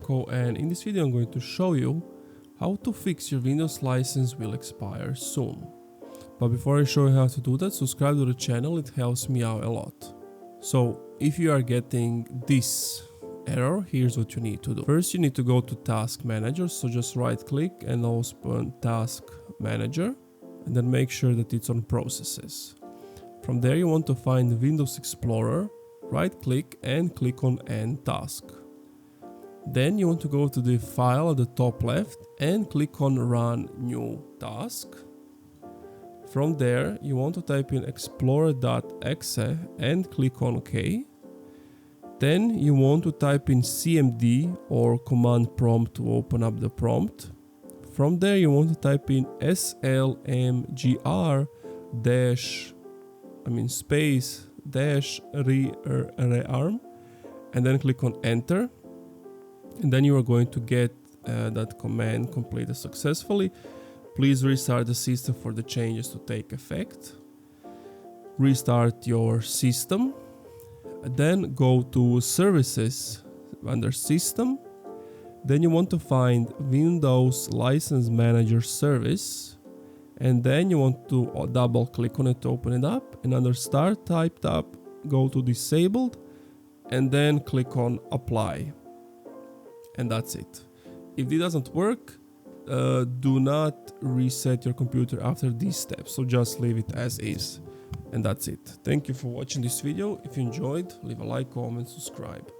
Marko, and in this video I'm going to show you how to fix your Windows license will expire soon. But before I show you how to do that, subscribe to the channel, it helps me out a lot. So if you are getting this error, here's what you need to do. First you need to go to Task Manager, so just right click and open Task Manager and then make sure that it's on Processes. From there you want to find Windows Explorer, right click and click on End Task. Then you want to go to the file at the top left and click on Run New Task. From there you want to type in explorer.exe and click on OK. Then you want to type in CMD or command prompt to open up the prompt. From there you want to type in slmgr space dash rearm and then click on enter, and then you are going to get that command completed successfully. Please restart the system for the changes to take effect. Restart your system, then go to Services under System. Then you want to find Windows License Manager Service, and then you want to double click on it to open it up, and under Start Type tab go to Disabled and then click on Apply, and that's it. If it doesn't work, do not reset your computer after these steps, so just leave it as is, and that's it. Thank you for watching this video. If you enjoyed, leave a like, comment, subscribe.